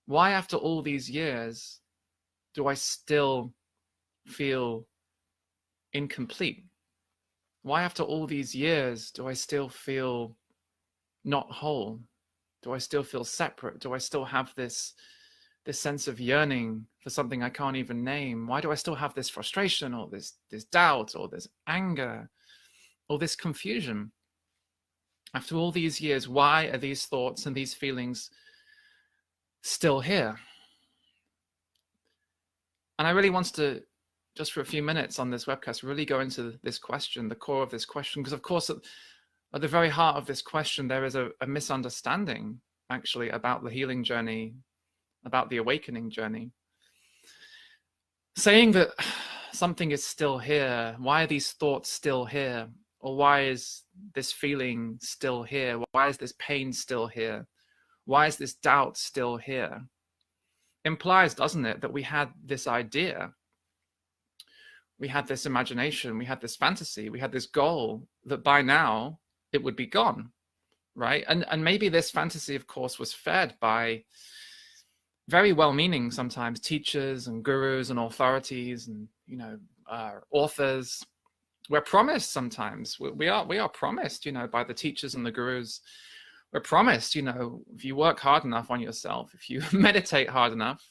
Why after all these years do I still feel incomplete? Why after all these years do I still feel not whole? Do I still feel separate? Do I still have this sense of yearning for something I can't even name? Why do I still have this frustration or this doubt or this anger or this confusion? After all these years, why are these thoughts and these feelings still here? And I really want to, just for a few minutes on this webcast, really go into this question, the core of this question, because of course at the very heart of this question, there is a misunderstanding actually about the healing journey, about the awakening journey. Saying that something is still here, why are these thoughts still here? Or why is this feeling still here? Why is this pain still here? Why is this doubt still here? Implies, doesn't it, that we had this idea, we had this imagination, we had this fantasy, we had this goal that by now it would be gone, right? And maybe this fantasy, of course, was fed by very well-meaning sometimes teachers and gurus and authorities and, you know, authors. We're promised sometimes, we are promised, you know, by the teachers and the gurus. We're promised, you know, if you work hard enough on yourself, if you meditate hard enough,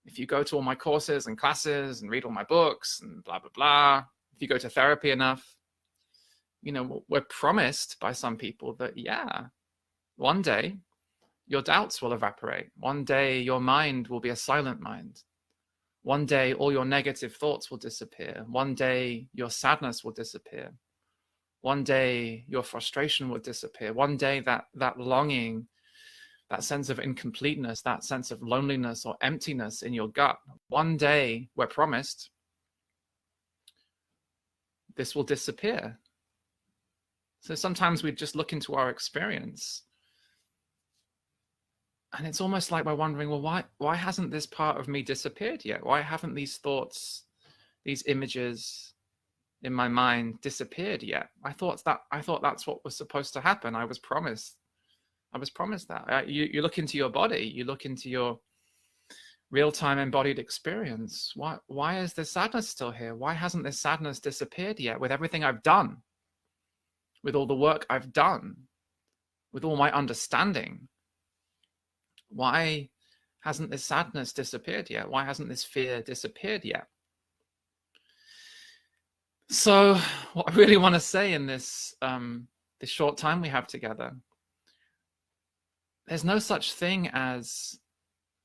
if you go to all my courses and classes and read all my books and blah, blah, blah, if you go to therapy enough, you know, we're promised by some people that, yeah, one day your doubts will evaporate. One day your mind will be a silent mind. One day all your negative thoughts will disappear. One day your sadness will disappear. One day your frustration will disappear. One day that longing, that sense of incompleteness, that sense of loneliness or emptiness in your gut, one day, we're promised, this will disappear. So sometimes we just look into our experience and it's almost like we're wondering, well, why hasn't this part of me disappeared yet? Why haven't these thoughts, these images in my mind disappeared yet? I thought that's what was supposed to happen. I was promised that. You look into your body, you look into your real-time embodied experience. Why is this sadness still here? Why hasn't this sadness disappeared yet with everything I've done, with all the work I've done, with all my understanding? Why hasn't this sadness disappeared yet? Why hasn't this fear disappeared yet? So what I really want to say in this this short time we have together, there's no such thing as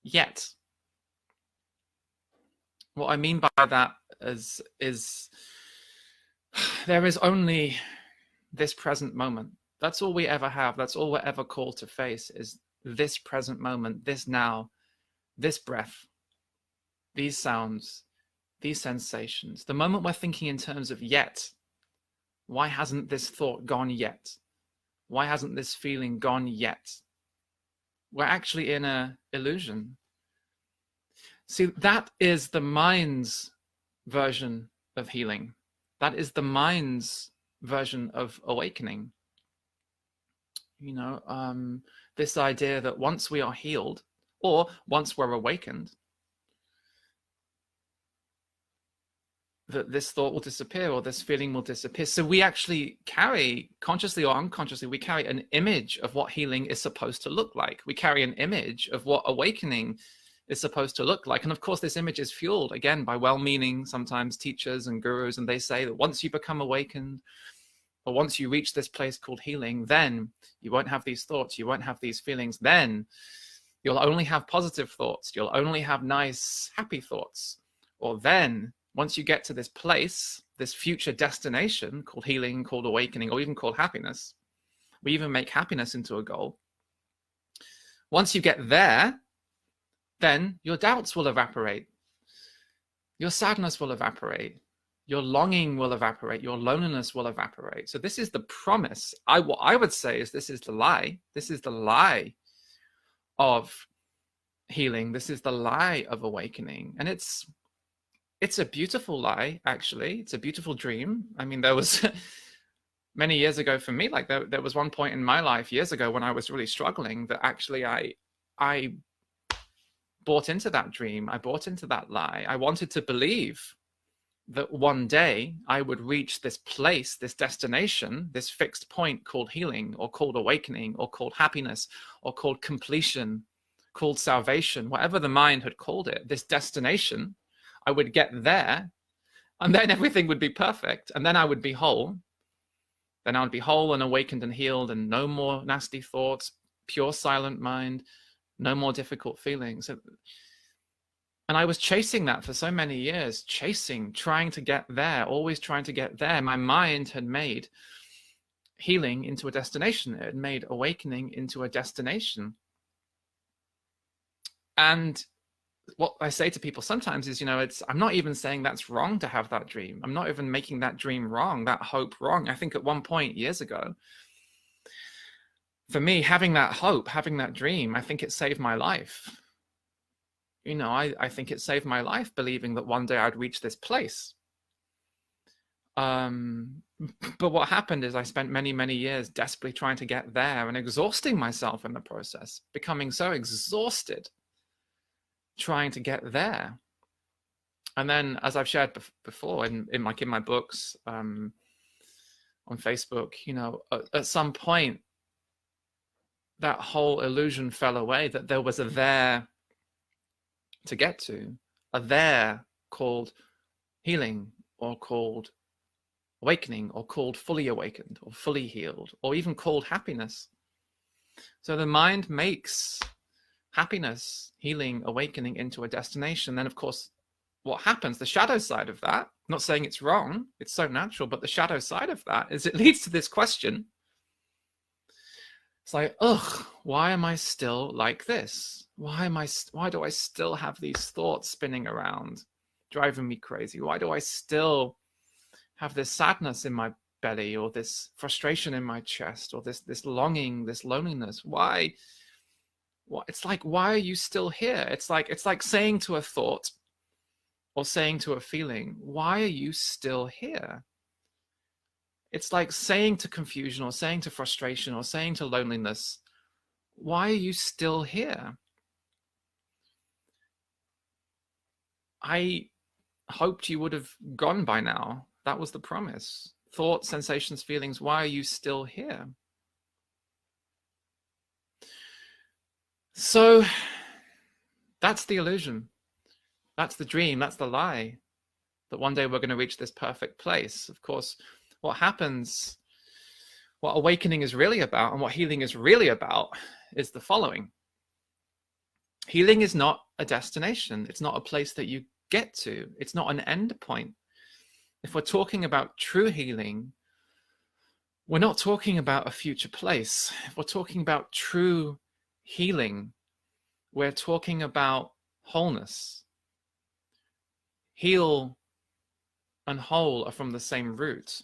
yet. What I mean by that is there is only this present moment. That's all we ever have. That's all we're ever called to face, is this present moment, this now, this breath, these sounds, these sensations. The moment we're thinking in terms of yet, why hasn't this thought gone yet? Why hasn't this feeling gone yet? We're actually in an illusion. See, that is the mind's version of healing. That is the mind's version of awakening. You know, this idea that once we are healed, or once we're awakened, that this thought will disappear or this feeling will disappear. So we actually carry, consciously or unconsciously, we carry an image of what healing is supposed to look like. We carry an image of what awakening is supposed to look like. And of course, this image is fueled, again, by well-meaning, sometimes teachers and gurus, and they say that once you become awakened, or once you reach this place called healing, then you won't have these thoughts, you won't have these feelings, then you'll only have positive thoughts, you'll only have nice, happy thoughts. Or then, once you get to this place, this future destination called healing, called awakening, or even called happiness, we even make happiness into a goal. Once you get there, then your doubts will evaporate. Your sadness will evaporate. Your longing will evaporate. Your loneliness will evaporate. So this is the promise. What I would say is this is the lie. This is the lie of healing. This is the lie of awakening. And it's a beautiful lie, actually. It's a beautiful dream. I mean, there was many years ago for me, like there was one point in my life years ago when I was really struggling that actually I bought into that dream. I bought into that lie. I wanted to believe that one day I would reach this place, this destination, this fixed point called healing, or called awakening, or called happiness, or called completion, called salvation, whatever the mind had called it, this destination. I would get there, and then everything would be perfect, and then I would be whole. Then I would be whole and awakened and healed, and no more nasty thoughts, pure silent mind, no more difficult feelings. And I was chasing that for so many years, trying to get there, always trying to get there. My mind had made healing into a destination. It had made awakening into a destination. And what I say to people sometimes is, I'm not even saying that's wrong to have that dream. I'm not even making that dream wrong, that hope wrong. I think at one point years ago, for me, having that hope, having that dream, I think it saved my life. I think it saved my life, believing that one day I'd reach this place. But what happened is I spent many, many years desperately trying to get there and exhausting myself in the process, becoming so exhausted trying to get there. And then, as I've shared before in my books, on Facebook, at some point, that whole illusion fell away, that there was a there to get to, a there called healing, or called awakening, or called fully awakened, or fully healed, or even called happiness. So the mind makes happiness, healing, awakening into a destination. Then, of course, what happens, the shadow side of that, I'm not saying it's wrong, it's so natural, but the shadow side of that is it leads to this question. It's like, ugh, why am I still like this? Why do I still have these thoughts spinning around, driving me crazy? Why do I still have this sadness in my belly, or this frustration in my chest, or this longing, this loneliness? Why? It's like, why are you still here? It's like saying to a thought, or saying to a feeling, why are you still here? It's like saying to confusion, or saying to frustration, or saying to loneliness, why are you still here? I hoped you would have gone by now. That was the promise. Thoughts, sensations, feelings, why are you still here? So that's the illusion. That's the dream. That's the lie, that one day we're going to reach this perfect place. Of course, what happens, what awakening is really about, and what healing is really about, is the following. Healing is not a destination. It's not a place that you get to. It's not an end point. If we're talking about true healing, we're not talking about a future place. If we're talking about true healing, we're talking about wholeness. Heal and whole are from the same root.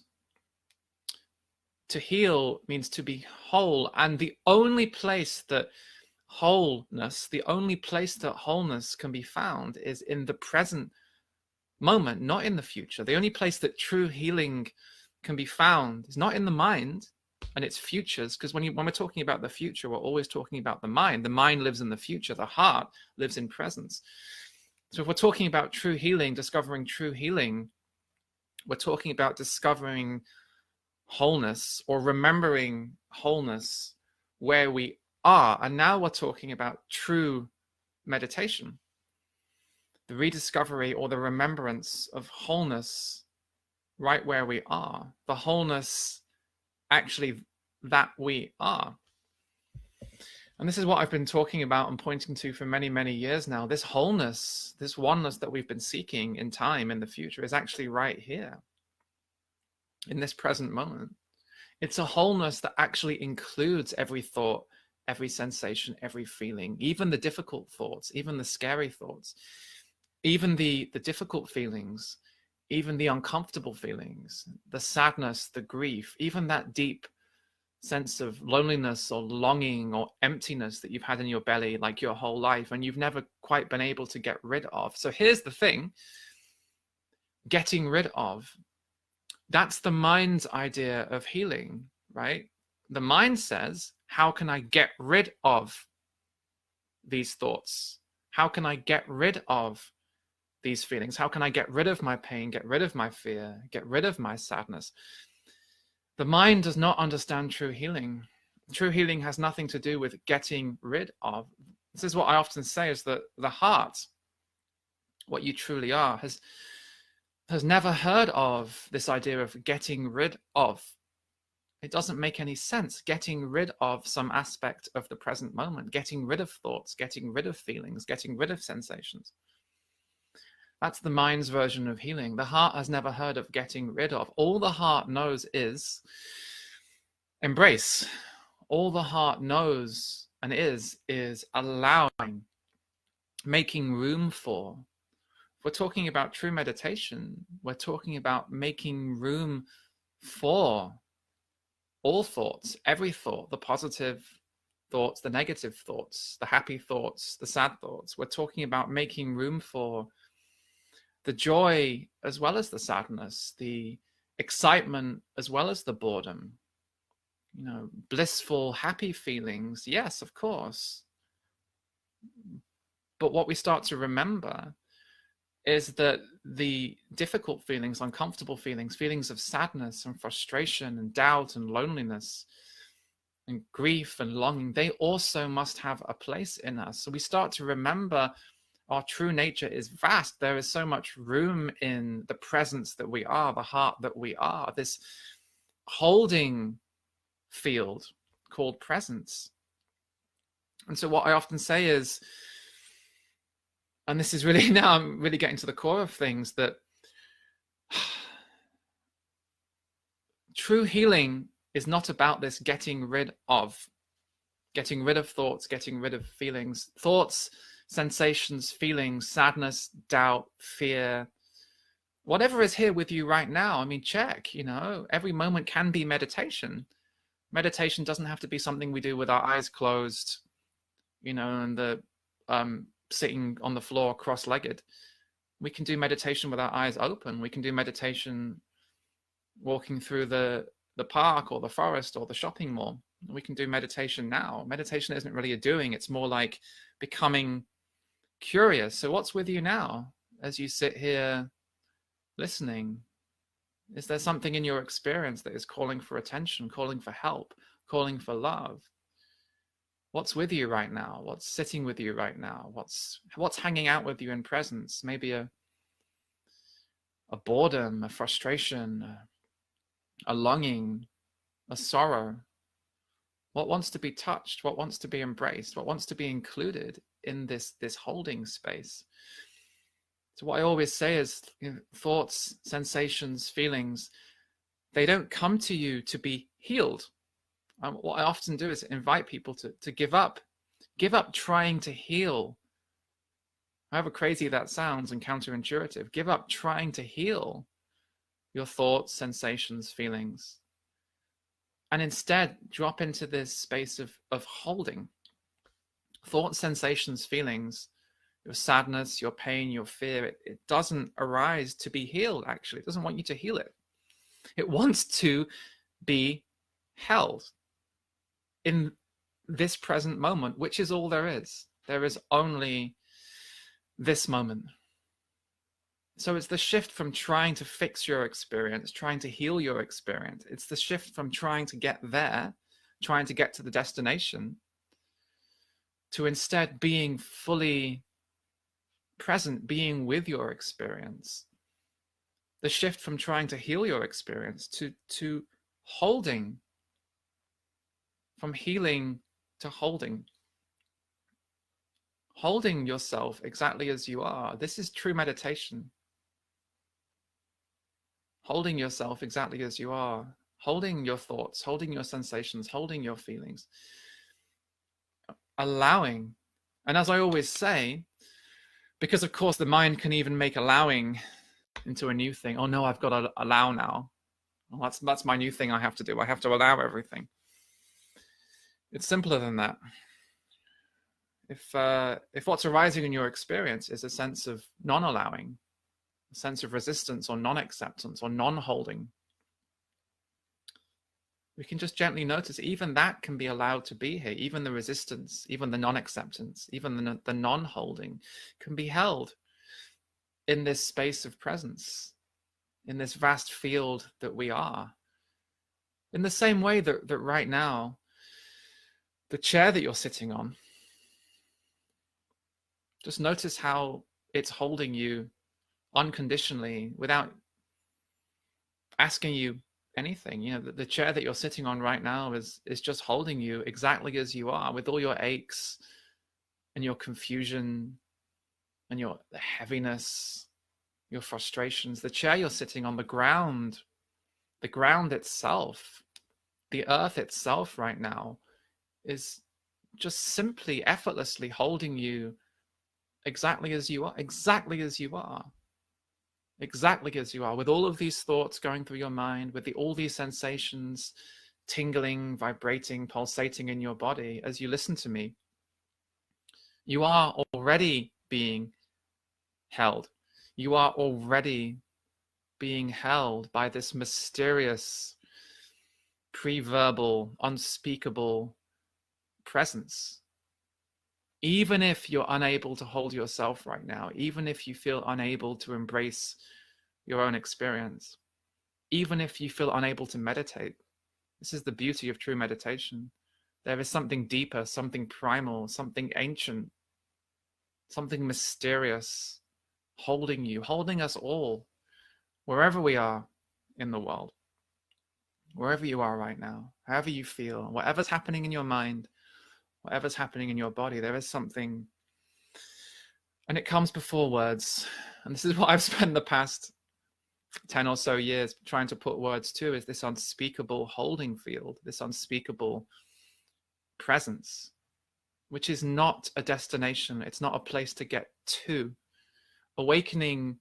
To heal means to be whole, and the only place that wholeness can be found is in the present moment, not in the future. The only place that true healing can be found is not in the mind and its futures, because when we're talking about the future, we're always talking about the mind. The mind lives in the future. The heart lives in presence. So if we're talking about true healing, discovering true healing, we're talking about discovering wholeness, or remembering wholeness where we are. And now we're talking about true meditation, the rediscovery or the remembrance of wholeness right where we are, the wholeness actually that we are. And this is what I've been talking about and pointing to for many, many years now. This wholeness, this oneness that we've been seeking in time, in the future, is actually right here, in this present moment. It's a wholeness that actually includes every thought, every sensation, every feeling, even the difficult thoughts, even the scary thoughts, even the difficult feelings, even the uncomfortable feelings, the sadness, the grief, even that deep sense of loneliness or longing or emptiness that you've had in your belly like your whole life and you've never quite been able to get rid of. So here's the thing, getting rid of, that's the mind's idea of healing, right? The mind says, how can I get rid of these thoughts? How can I get rid of these feelings? How can I get rid of my pain, get rid of my fear, get rid of my sadness? The mind does not understand true healing. True healing has nothing to do with getting rid of. This is what I often say, is that the heart, what you truly are, has never heard of this idea of getting rid of. It doesn't make any sense. Getting rid of some aspect of the present moment, getting rid of thoughts, getting rid of feelings, getting rid of sensations. That's the mind's version of healing. The heart has never heard of getting rid of. All the heart knows is embrace. All the heart knows and is allowing, making room for. If we're talking about true meditation, we're talking about making room for all thoughts, every thought, the positive thoughts, the negative thoughts, the happy thoughts, the sad thoughts. We're talking about making room for the joy as well as the sadness, the excitement as well as the boredom. You know, blissful, happy feelings, yes, of course. But what we start to remember is that the difficult feelings, uncomfortable feelings, feelings of sadness and frustration and doubt and loneliness and grief and longing, they also must have a place in us. So we start to remember our true nature is vast. There is so much room in the presence that we are, the heart that we are, this holding field called presence. And so what I often say is, and this is really, now I'm really getting to the core of things, that true healing is not about this getting rid of thoughts, getting rid of feelings. Thoughts, sensations, feelings, sadness, doubt, fear, whatever is here with you right now. I mean, check, you know, every moment can be meditation. Meditation doesn't have to be something we do with our eyes closed, you know, and the sitting on the floor cross-legged. We can do meditation with our eyes open. We can do meditation walking through the park or the forest or the shopping mall. We can do meditation now. Meditation isn't really a doing. It's more like becoming curious. So what's with you now as you sit here listening? Is there something in your experience that is calling for attention, calling for help, calling for love? What's with you right now? What's sitting with you right now? What's hanging out with you in presence? Maybe a boredom, a frustration, a longing, a sorrow. What wants to be touched? What wants to be embraced? What wants to be included in this holding space? So what I always say is, you know, thoughts, sensations, feelings, they don't come to you to be healed. What I often do is invite people to give up trying to heal. However crazy that sounds and counterintuitive, give up trying to heal your thoughts, sensations, feelings, and instead drop into this space of holding. Thoughts, sensations, feelings, your sadness, your pain, your fear, it doesn't arise to be healed, actually. It doesn't want you to heal it. It wants to be held in this present moment, which is all there is. There is only this moment. So it's the shift from trying to fix your experience, trying to heal your experience. It's the shift from trying to get there, trying to get to the destination, to instead being fully present, being with your experience. The shift from trying to heal your experience to holding, from healing to holding. Holding yourself exactly as you are. This is true meditation. Holding yourself exactly as you are. Holding your thoughts, holding your sensations, holding your feelings. Allowing. And as I always say, because of course the mind can even make allowing into a new thing. Oh no, I've got to allow now. Well, that's my new thing I have to do. I have to allow everything. It's simpler than that. If what's arising in your experience is a sense of non-allowing, a sense of resistance or non-acceptance or non-holding, we can just gently notice even that can be allowed to be here. Even the resistance, even the non-acceptance, even the non-holding can be held in this space of presence, in this vast field that we are. In the same way that right now, the chair that you're sitting on, just notice how it's holding you unconditionally without asking you anything. You know, the chair that you're sitting on right now is just holding you exactly as you are, with all your aches and your confusion and your heaviness, your frustrations. The chair you're sitting on, the ground itself, the earth itself right now is just simply effortlessly holding you exactly as you are, exactly as you are. Exactly as you are, with all of these thoughts going through your mind, with all these sensations tingling, vibrating, pulsating in your body as you listen to me. You are already being held. You are already being held by this mysterious, pre-verbal, unspeakable presence. Even if you're unable to hold yourself right now, even if you feel unable to embrace your own experience, even if you feel unable to meditate, this is the beauty of true meditation. There is something deeper, something primal, something ancient, something mysterious holding you, holding us all, wherever we are in the world, wherever you are right now, however you feel, whatever's happening in your mind, whatever's happening in your body, there is something, and it comes before words. And this is what I've spent the past 10 or so years trying to put words to, is this unspeakable holding field, this unspeakable presence, which is not a destination. It's not a place to get to. Awakening,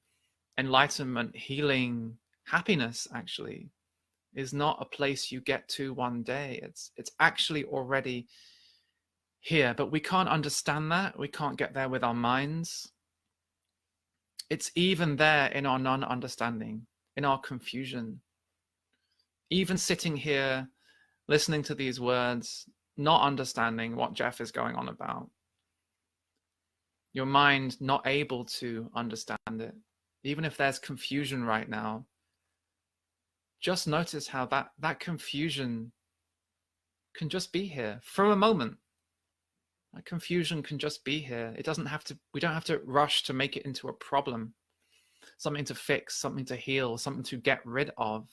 enlightenment, healing, happiness actually is not a place you get to one day. It's actually already here, but we can't understand that. We can't get there with our minds. It's even there in our non-understanding, in our confusion. Even sitting here, listening to these words, not understanding what Jeff is going on about. Your mind not able to understand it. Even if there's confusion right now, just notice how that confusion can just be here for a moment. That confusion can just be here. It doesn't have to, we don't have to rush to make it into a problem, something to fix, something to heal, something to get rid of.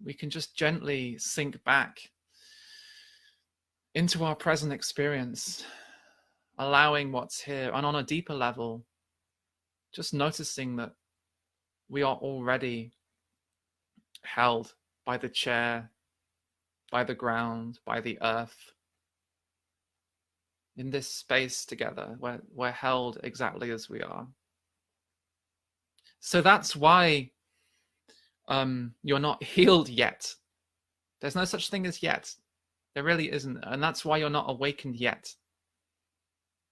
We can just gently sink back into our present experience, allowing what's here, and on a deeper level, just noticing that we are already held by the chair, by the ground, by the earth. In this space together, we're held exactly as we are. So that's why you're not healed yet. There's no such thing as yet. There really isn't. And that's why you're not awakened yet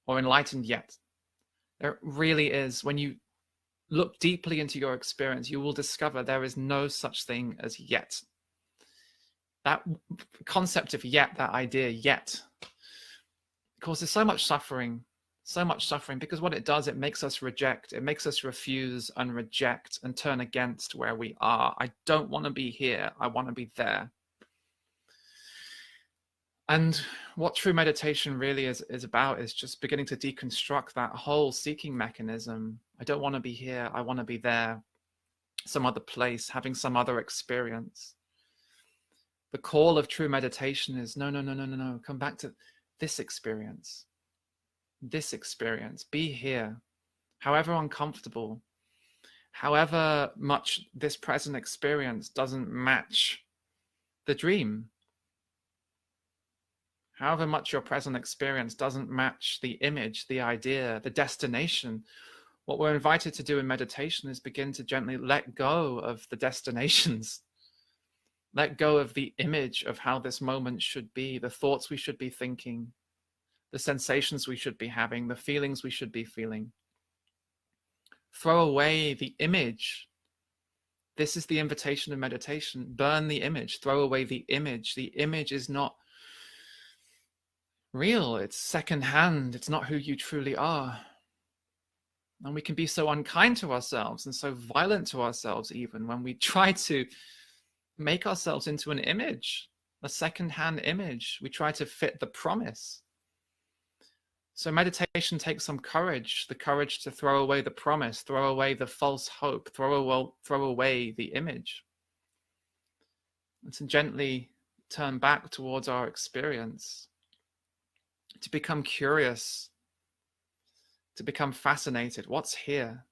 or enlightened yet. There really is. When you look deeply into your experience, you will discover there is no such thing as yet. That concept of yet, that idea yet, causes so much suffering, because what it does, it makes us reject, it makes us refuse and reject and turn against where we are. I don't want to be here, I want to be there. And what true meditation really is about is just beginning to deconstruct that whole seeking mechanism. I don't want to be here, I want to be there, some other place, having some other experience. The call of true meditation is no, come back to this experience, be here, however uncomfortable, however much this present experience doesn't match the dream, however much your present experience doesn't match the image, the idea, the destination. What we're invited to do in meditation is begin to gently let go of the destinations, let go of the image of how this moment should be, the thoughts we should be thinking, the sensations we should be having, the feelings we should be feeling. Throw away the image This is the invitation of meditation. Burn the image, throw away the image. The image is not real, it's secondhand, it's not who you truly are. And we can be so unkind to ourselves and so violent to ourselves even when we try to make ourselves into an image, a secondhand image. We try to fit the promise. So meditation takes some courage, the courage to throw away the promise, throw away the false hope, throw away the image, and to gently turn back towards our experience, to become curious, to become fascinated. What's here?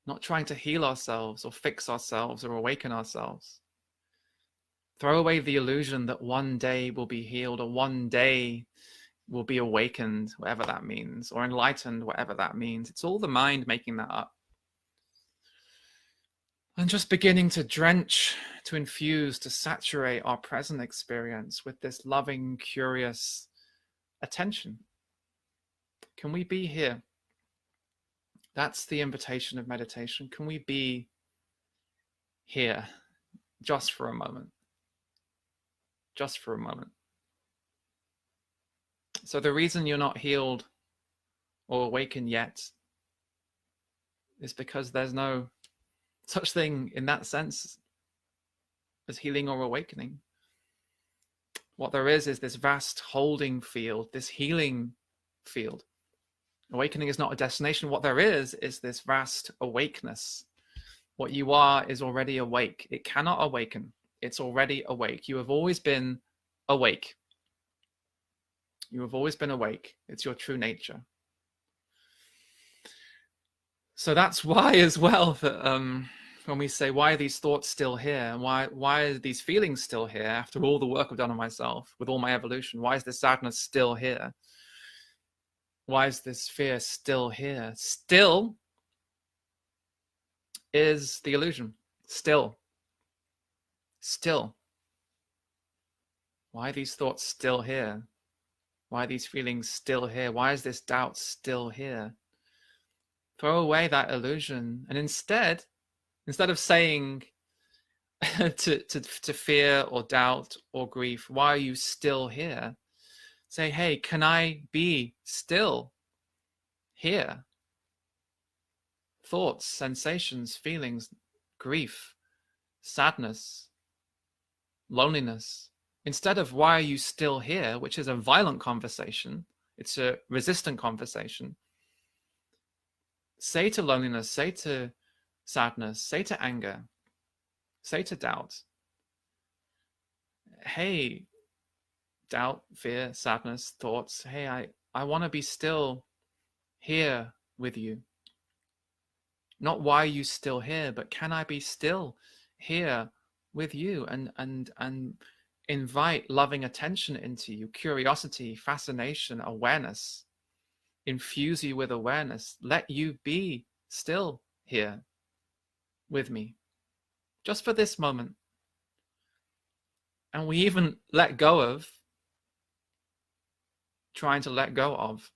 Not trying to heal ourselves or fix ourselves or awaken ourselves. Throw away the illusion that one day we'll be healed or one day we'll be awakened, whatever that means, or enlightened, whatever that means. It's all the mind making that up. And just beginning to drench, to infuse, to saturate our present experience with this loving, curious attention. Can we be here? That's the invitation of meditation. Can we be here just for a moment? Just for a moment. So the reason you're not healed or awakened yet is because there's no such thing in that sense as healing or awakening. What there is this vast holding field, this healing field. Awakening is not a destination. What there is this vast awakeness. What you are is already awake. It cannot awaken. It's already awake. You have always been awake. You have always been awake. It's your true nature. So that's why as well that when we say, why are these thoughts still here? Why are these feelings still here after all the work I've done on myself with all my evolution? Why is this sadness still here? Why is this fear still here? Still is the illusion. Still. Why are these thoughts still here? Why are these feelings still here? Why is this doubt still here? Throw away that illusion, and instead of saying to fear or doubt or grief, why are you still here? Say, hey, can I be still here? Thoughts, sensations, feelings, grief, sadness, loneliness. Instead of why are you still here, which is a violent conversation, it's a resistant conversation. Say to loneliness, say to sadness, say to anger, say to doubt, hey, doubt, fear, sadness, thoughts, hey, I want to be still here with you. Not why are you still here, but can I be still here with you, and invite loving attention into you, curiosity, fascination, awareness, infuse you with awareness, let you be still here with me, just for this moment. And we even let go of trying to let go of